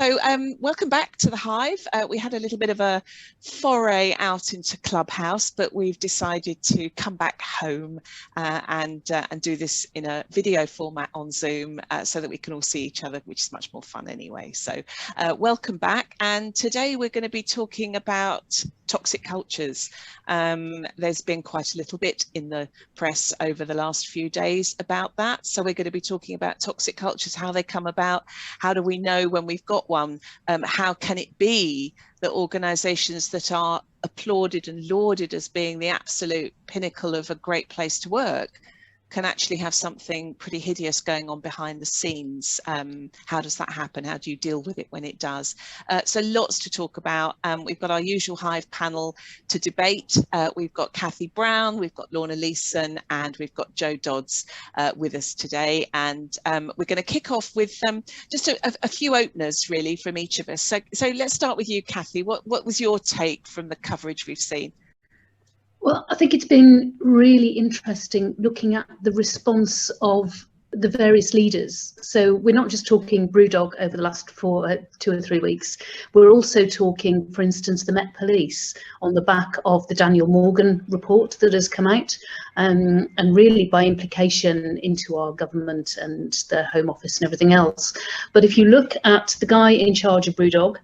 So welcome back to the Hive. We had a little bit of a foray out into Clubhouse, but we've decided to come back home and do this in a video format on Zoom so that we can all see each other, which is much more fun anyway. So welcome back. And today we're going to be talking about toxic cultures. There's been quite a little bit in the press over the last few days about that. So we're going to be talking about toxic cultures, how they come about, how do we know when we've got one, how can it be that organisations that are applauded and lauded as being the absolute pinnacle of a great place to work can actually have something pretty hideous going on behind the scenes. How does that happen? How do you deal with it when it does? So lots to talk about. We've got our usual Hive panel to debate. We've got Cathy Brown, we've got Lorna Leeson, and we've got Jo Dodds with us today. And we're going to kick off with just a few openers really from each of us. So let's start with you, Cathy. What was your take from the coverage we've seen? Well, I think it's been really interesting looking at the response of the various leaders. So we're not just talking Brewdog over the last 2 or 3 weeks. We're also talking, for instance, the Met Police on the back of the Daniel Morgan report that has come out, and really by implication into our government and the Home Office and everything else. But if you look at the guy in charge of Brewdog,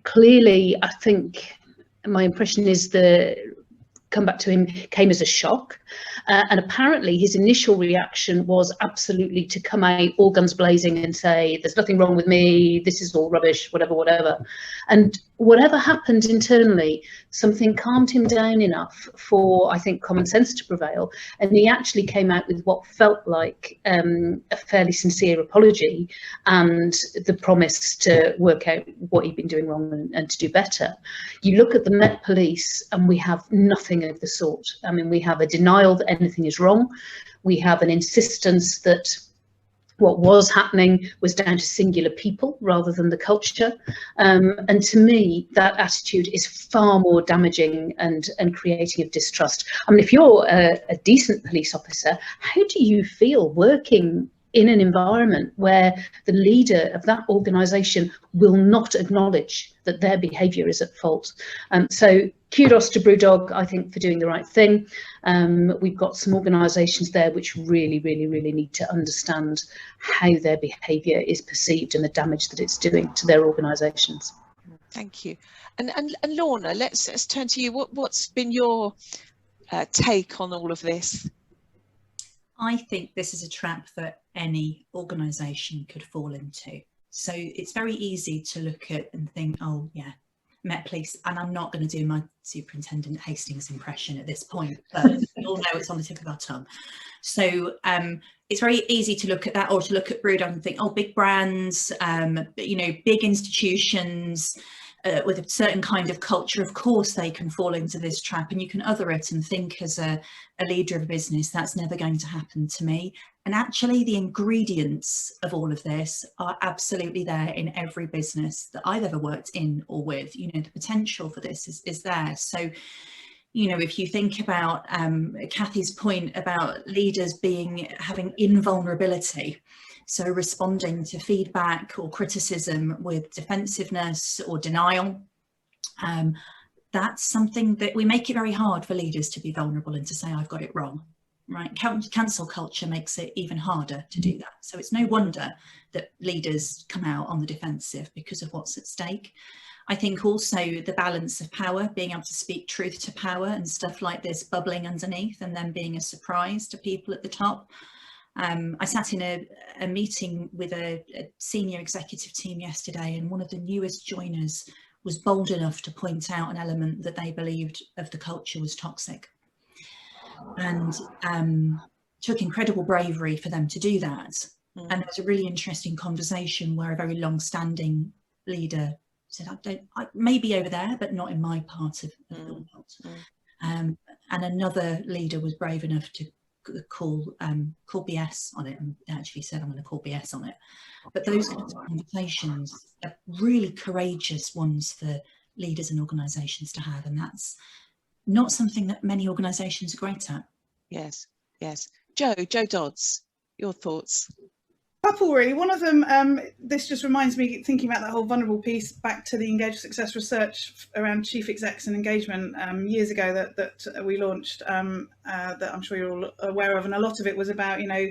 clearly, I think my impression is the comeback to him came as a shock, and apparently his initial reaction was absolutely to come out all guns blazing and say there's nothing wrong with me, this is all rubbish, whatever. And whatever happened internally, something calmed him down enough for, I think, common sense to prevail, and he actually came out with what felt like a fairly sincere apology and the promise to work out what he'd been doing wrong and to do better. You look at the Met Police and we have nothing of the sort. I mean, we have a denial that anything is wrong. We have an insistence that what was happening was down to singular people rather than the culture. And to me, that attitude is far more damaging and creating of distrust. I mean, if you're a decent police officer, how do you feel working in an environment where the leader of that organisation will not acknowledge that their behaviour is at fault? So kudos to Brewdog, I think, for doing the right thing. We've got some organisations there which really need to understand how their behaviour is perceived and the damage that it's doing to their organisations. Thank you. And Lorna, let's turn to you. What's been your take on all of this? I think this is a trap that any organisation could fall into. So it's very easy to look at and think, oh yeah, Met Police, and I'm not going to do my Superintendent Hastings impression at this point, but we all know it's on the tip of our tongue. So it's very easy to look at that, or to look at Brewdog and think, oh, big brands, you know, big institutions, with a certain kind of culture, of course they can fall into this trap, and you can other it and think as a leader of a business, that's never going to happen to me. And actually the ingredients of all of this are absolutely there in every business that I've ever worked in or with. You know, the potential for this is there. So, you know, if you think about Cathy's point about leaders having invulnerability, so responding to feedback or criticism with defensiveness or denial, that's something that we make it very hard for leaders to be vulnerable and to say, I've got it wrong, right? Cancel culture makes it even harder to do that. So it's no wonder that leaders come out on the defensive because of what's at stake. I think also the balance of power, being able to speak truth to power and stuff like this bubbling underneath and then being a surprise to people at the top. I sat in a meeting with a senior executive team yesterday, and one of the newest joiners was bold enough to point out an element that they believed of the culture was toxic, and took incredible bravery for them to do that. And there was a really interesting conversation where a very long-standing leader said, I may be over there, but not in my part of the world. And another leader was brave enough to call BS on it, and actually said, I'm going to call BS on it. But those kinds of conversations are really courageous ones for leaders and organisations to have, and that's not something that many organisations are great at. Yes. Jo Dodds, your thoughts? Couple really. One of them, this just reminds me, thinking about that whole vulnerable piece, back to the Engage for Success research around chief execs and engagement years ago that we launched, that I'm sure you're all aware of, and a lot of it was about, you know,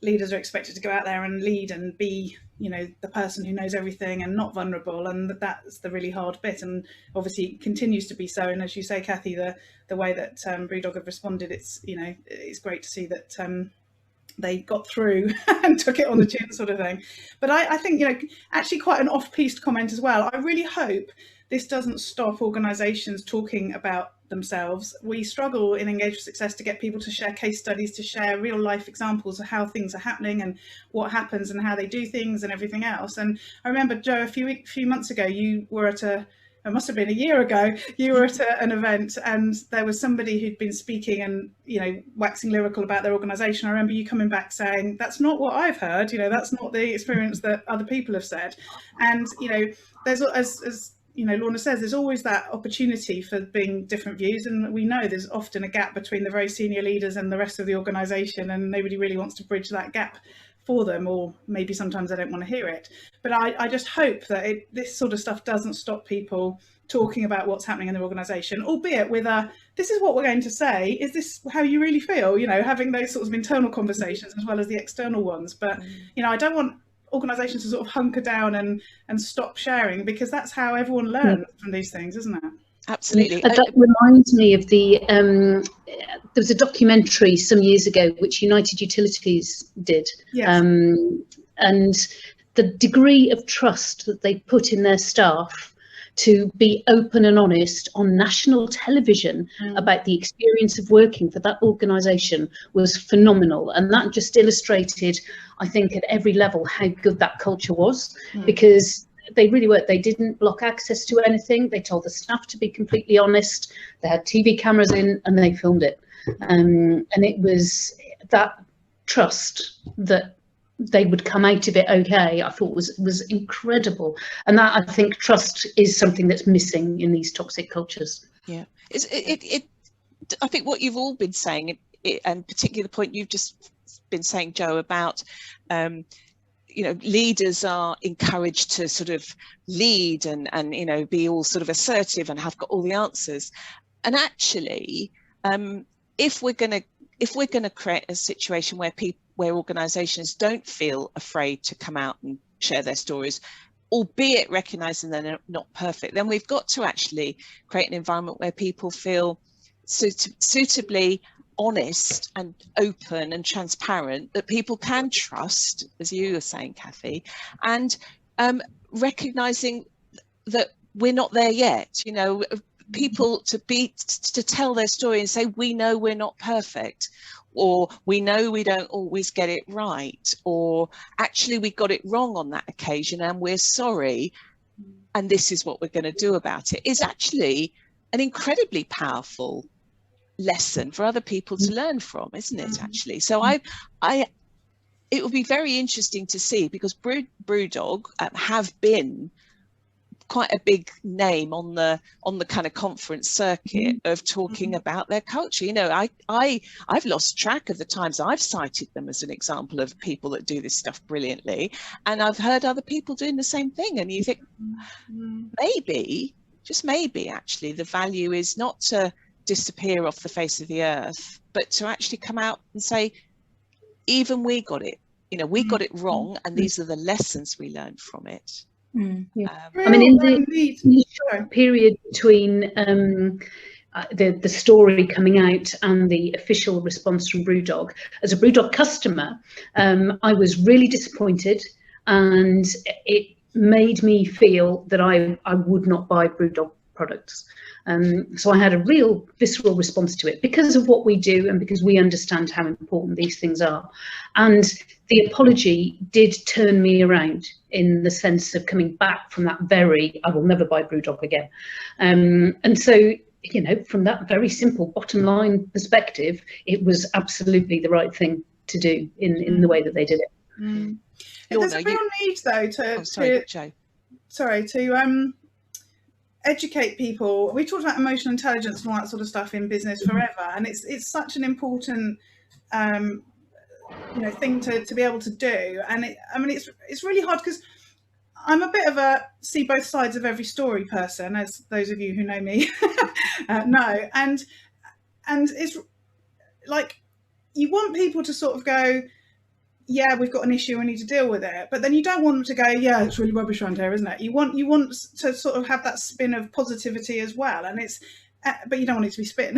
leaders are expected to go out there and lead and be, you know, the person who knows everything and not vulnerable, and that's the really hard bit, and obviously it continues to be so. And as you say, Cathy, the way that Brewdog have responded, it's, you know, it's great to see that they got through and took it on the chin, sort of thing. But I think, you know, actually quite an off-piste comment as well. I really hope this doesn't stop organisations talking about themselves. We struggle in Engage for Success to get people to share case studies, to share real life examples of how things are happening and what happens and how they do things and everything else. And I remember, Jo, a few months ago, you were at it must have been a year ago, you were at an event and there was somebody who'd been speaking and, you know, waxing lyrical about their organisation. I remember you coming back saying, that's not what I've heard, you know, that's not the experience that other people have said. And, you know, there's, as you know, Lorna says, there's always that opportunity for being different views, and we know there's often a gap between the very senior leaders and the rest of the organisation, and nobody really wants to bridge that gap for them, or maybe sometimes they don't want to hear it. But I just hope that this sort of stuff doesn't stop people talking about what's happening in their organisation, albeit with this is what we're going to say, is this how you really feel, you know, having those sorts of internal conversations as well as the external ones. But, you know, I don't want organisations to sort of hunker down and stop sharing, because that's how everyone learns from these things, isn't it? Absolutely. That reminds me of there was a documentary some years ago which United Utilities did. Yes. And the degree of trust that they put in their staff to be open and honest on national television about the experience of working for that organisation was phenomenal. And that just illustrated, I think, at every level how good that culture was, because they really were. They didn't block access to anything. They told the staff to be completely honest. They had TV cameras in and they filmed it. And it was that trust that they would come out of it okay, I thought was incredible. And that, I think, trust is something that's missing in these toxic cultures. Yeah, I think what you've all been saying, and particularly the point you've just been saying, Jo, about you know, leaders are encouraged to sort of lead and you know, be all sort of assertive and have got all the answers. And actually, if we're going to create a situation where organisations don't feel afraid to come out and share their stories, albeit recognising they're not perfect, then we've got to actually create an environment where people feel suitably honest and open and transparent, that people can trust, as you were saying, Cathy, and recognising that we're not there yet. You know, people to tell their story and say, we know we're not perfect, or we know we don't always get it right, or actually we got it wrong on that occasion and we're sorry and this is what we're going to do about it, is actually an incredibly powerful lesson for other people to learn from, isn't it, actually? So it will be very interesting to see, because Brewdog have been quite a big name on the kind of conference circuit of talking about their culture. You know, I've lost track of the times I've cited them as an example of people that do this stuff brilliantly, and I've heard other people doing the same thing, and you think maybe, just maybe, actually the value is not to disappear off the face of the earth, but to actually come out and say, even we got it, you know, we got it wrong, and these are the lessons we learned from it. Yeah. I mean, in the short period between the story coming out and the official response from Brewdog, as a Brewdog customer, I was really disappointed, and it made me feel that I would not buy Brewdog products. So I had a real visceral response to it, because of what we do and because we understand how important these things are. And the apology did turn me around, in the sense of coming back from that very, I will never buy Brewdog again. And so, you know, from that very simple bottom line perspective, it was absolutely the right thing to do in the way that they did it. There's a real need, though, to educate people. We talked about emotional intelligence and all that sort of stuff in business forever, and it's such an important thing to be able to do. And I mean, it's really hard because I'm a bit of a see both sides of every story person, as those of you who know me know. And it's like, you want people to sort of go, yeah, we've got an issue, we need to deal with it. But then you don't want them to go, yeah, it's really rubbish around here, isn't it? You want to sort of have that spin of positivity as well. And but you don't want it to be spin.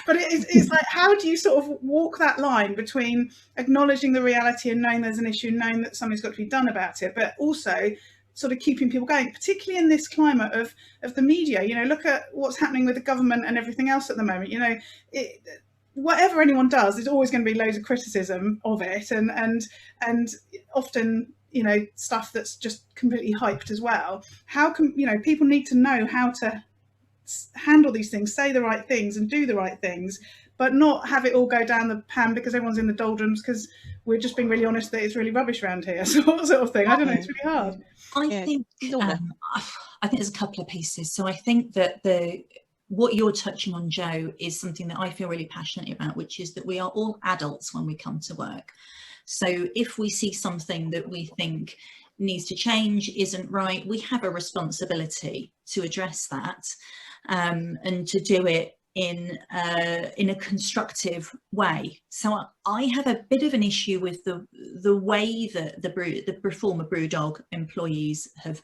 But it's like, how do you sort of walk that line between acknowledging the reality and knowing there's an issue, knowing that something's got to be done about it, but also sort of keeping people going, particularly in this climate of the media? Look at what's happening with the government and everything else at the moment. Whatever anyone does, there's always going to be loads of criticism of it, and often stuff that's just completely hyped as well. How can people need to know how to handle these things, say the right things and do the right things, but not have it all go down the pan because everyone's in the doldrums because we're just being really honest that it's really rubbish around here, sort of thing. I don't know, it's really hard. I think there's a couple of pieces. So I think that what you're touching on, Jo, is something that I feel really passionate about, which is that we are all adults when we come to work. So if we see something that we think needs to change, isn't right, we have a responsibility to address that, and to do it in a constructive way. So I have a bit of an issue with the way that the former Brewdog employees have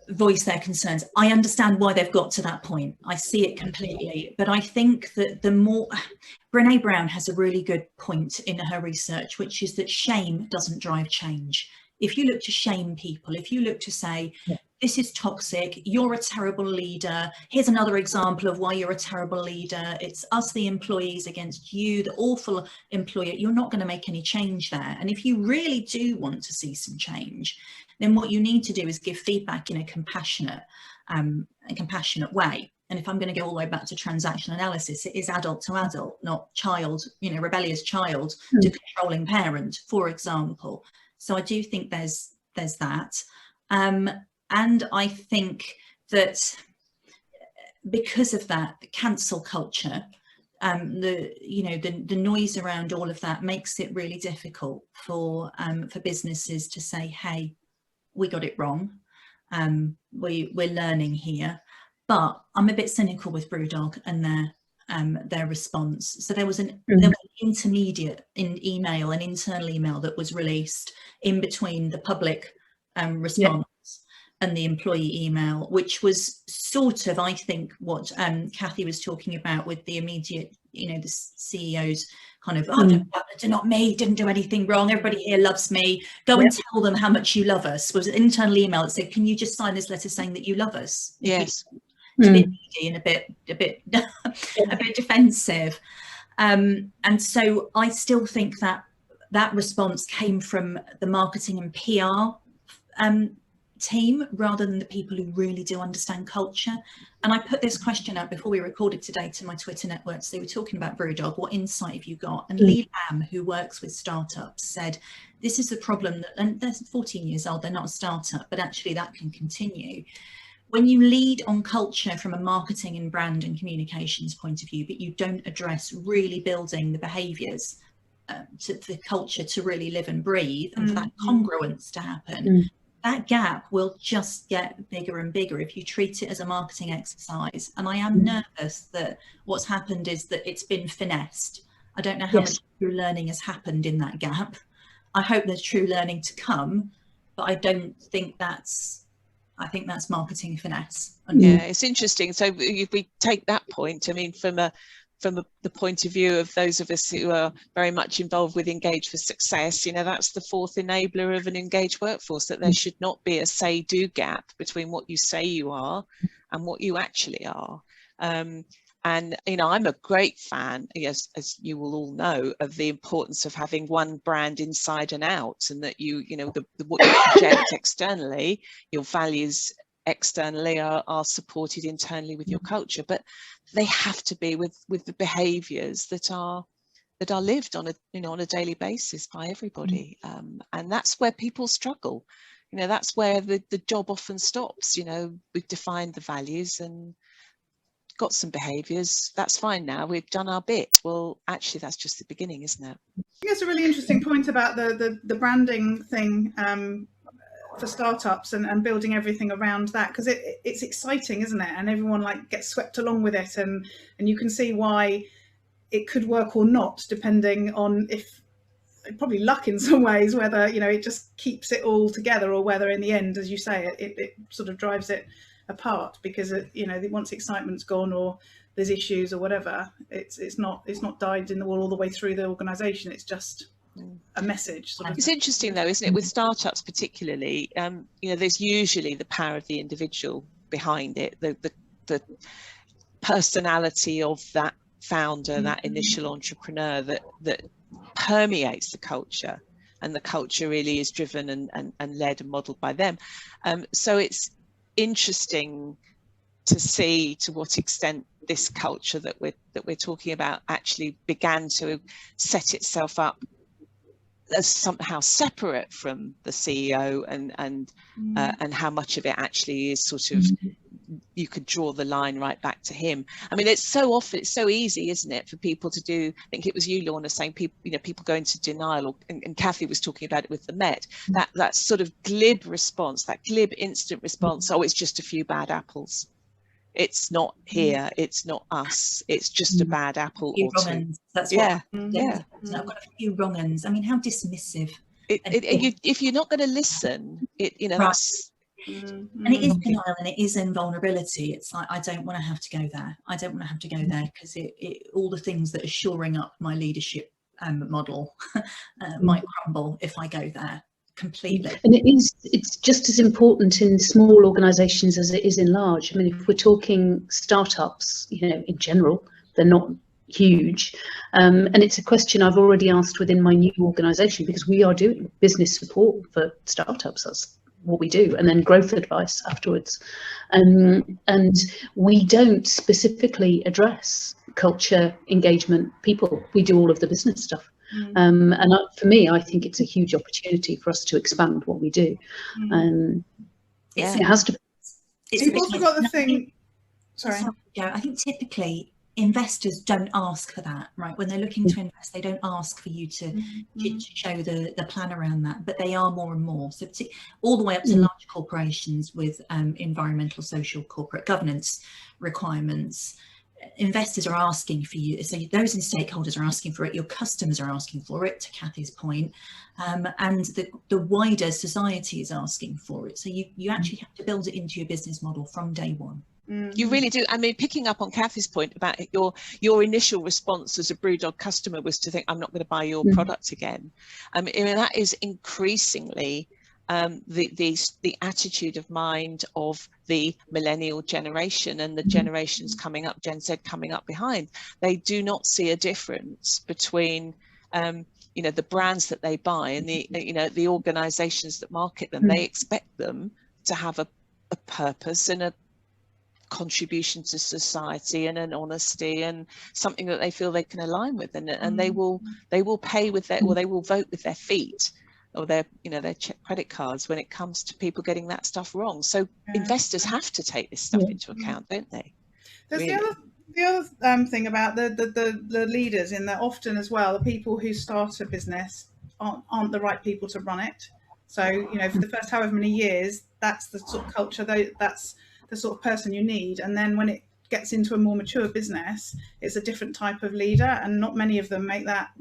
voiced their concerns. I understand why they've got to that point. I see it completely. But I think that Brené Brown has a really good point in her research, which is that shame doesn't drive change. If you look to shame people, if you look to say, this is toxic, you're a terrible leader, here's another example of why you're a terrible leader, it's us, the employees, against you, the awful employer, you're not going to make any change there. And if you really do want to see some change, then what you need to do is give feedback in a compassionate way. And if I'm going to go all the way back to transaction analysis, it is adult to adult, not child, rebellious child to controlling parent, for example. So I do think there's that. And I think that because of that, the cancel culture, the noise around all of that makes it really difficult for businesses to say, hey, we got it wrong. We're learning here. But I'm a bit cynical with Brewdog and their response. So there was an intermediate internal email that was released in between the public response and the employee email, which was sort of, I think, what Cathy was talking about with the immediate, the CEO's kind of, not me, didn't do anything wrong, everybody here loves me, go and tell them how much you love us, was an internal email that said, can you just sign this letter saying that you love us? Yes. It's a bit needy and a bit defensive. And so I still think that response came from the marketing and PR team rather than the people who really do understand culture. And I put this question out before we recorded today to my Twitter networks. They were talking about Brewdog, what insight have you got? And Lee Lam, who works with startups, said this is the problem that, and they're 14 years old, they're not a startup, but actually that can continue. When you lead on culture from a marketing and brand and communications point of view, but you don't address really building the behaviours to the culture to really live and breathe, and for that congruence to happen, that gap will just get bigger and bigger if you treat it as a marketing exercise. And I am nervous that what's happened is that it's been finessed. I don't know how much true learning has happened in that gap. I hope there's true learning to come, but I don't think I think that's marketing finesse. Yeah, it's interesting. So if we take that point, I mean, from the point of view of those of us who are very much involved with Engage for Success, that's the fourth enabler of an engaged workforce, that there should not be a say-do gap between what you say you are and what you actually are. And, I'm a great fan, as you will all know, of the importance of having one brand inside and out, and that what you project externally, your values externally are supported internally with your culture, but they have to be with the behaviours that are lived on a daily basis by everybody, and that's where people struggle. That's where the job often stops. We've defined the values and got some behaviours, that's fine, now we've done our bit. Well, actually that's just the beginning, isn't it? think it's a really interesting point about the branding thing for startups and building everything around that, because it's exciting, isn't it? And everyone like gets swept along with it, and you can see why it could work or not, depending on if probably luck in some ways, whether it just keeps it all together, or whether in the end, as you say, it sort of drives it apart, because once excitement's gone or there's issues or whatever, it's not dyed in the wall all the way through the organisation. It's just a message sort of. It's interesting though, isn't it, with startups particularly, there's usually the power of the individual behind it, the personality of that founder, that initial entrepreneur that permeates the culture, and the culture really is driven and led and modelled by them. So it's interesting to see to what extent this culture that we're talking about actually began to set itself up as somehow separate from the CEO, and how much of it actually is sort of, you could draw the line right back to him. I mean, it's so easy, isn't it, for people to do, I think it was you, Lorna, saying people go into denial, and Cathy was talking about it with the Met, that sort of glib response, that glib instant response, oh, it's just a few bad apples. It's not here, it's not us, it's just a bad apple or two. That's yeah. I've got a few wrong uns. I mean, how dismissive. If you're not going to listen, that's... And it is denial, and it is invulnerability. It's like, I don't want to have to go there. I don't want to have to go there, because all the things that are shoring up my leadership model might crumble if I go there completely. And it's just as important in small organisations as it is in large. I mean, if we're talking startups, in general, they're not huge, and it's a question I've already asked within my new organisation, because we are doing business support for startups. That's what we do, and then growth advice afterwards, and we don't specifically address culture, engagement, people. We do all of the business stuff. For me, I think it's a huge opportunity for us to expand what we do. It has to. You've also got the thing. Sorry. I think typically investors don't ask for that, right? When they're looking to invest, they don't ask for you to show the plan around that, but they are more and more. So all the way up to large corporations with environmental, social, corporate governance requirements. Investors are asking for you, so those in stakeholders are asking for it, your customers are asking for it, to Cathy's point, and the wider society is asking for it. So you actually have to build it into your business model from day one. You really do. I mean, picking up on Cathy's point about your initial response as a Brewdog customer was to think, I'm not going to buy your product again. I mean, that is increasingly the attitude of mind of the millennial generation and the generations coming up, Gen Z coming up behind. They do not see a difference between the brands that they buy and the organizations that market them. They expect them to have a purpose and a contribution to society and an honesty and something that they feel they can align with, and they will pay with their, or they will vote with their feet or their credit cards when it comes to people getting that stuff wrong. So investors have to take this stuff into account, don't they? There's the other thing about the leaders, in that often as well, the people who start a business aren't the right people to run it. So for the first however many years, that's the sort of culture, that's the sort of person you need. And then when it gets into a more mature business, it's a different type of leader, and not many of them make that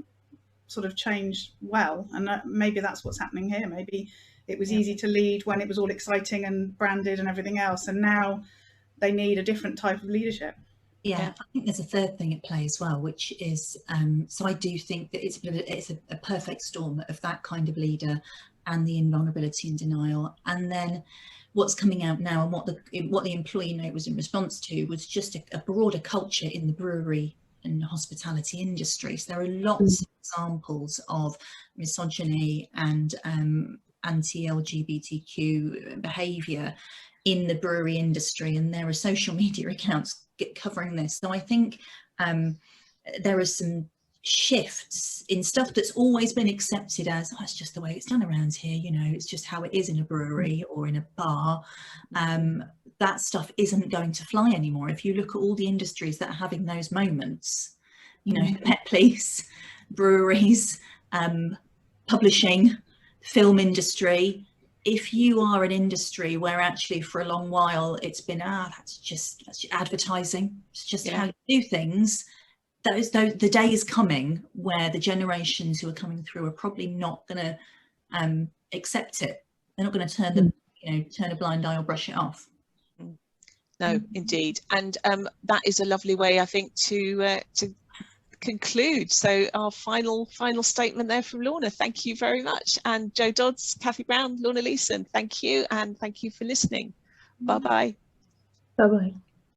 sort of change well. And maybe that's what's happening here. Maybe it was easy to lead when it was all exciting and branded and everything else, and now they need a different type of leadership. I think there's a third thing at play as well, which is so I do think that it's a perfect storm of that kind of leader and the invulnerability and denial. And then what's coming out now, and what the employee note was in response to, was just a broader culture in the brewery and hospitality industries. There are lots of examples of misogyny and anti-LGBTQ behaviour in the brewery industry, and there are social media accounts covering this. So I think there are some shifts in stuff that's always been accepted as, oh, it's just the way it's done around here, it's just how it is in a brewery or in a bar. That stuff isn't going to fly anymore. If you look at all the industries that are having those moments, pet police, breweries, publishing, film industry. If you are an industry where actually for a long while it's been, that's just advertising, it's just how you do things, the day is coming where the generations who are coming through are probably not going to accept it. They're not going to turn a blind eye or brush it off. No, indeed. And that is a lovely way, I think, to conclude. So our final statement there from Lorna. Thank you very much. And Jo Dodds, Cathy Brown, Lorna Leeson, thank you, and thank you for listening. Bye-bye. Bye-bye.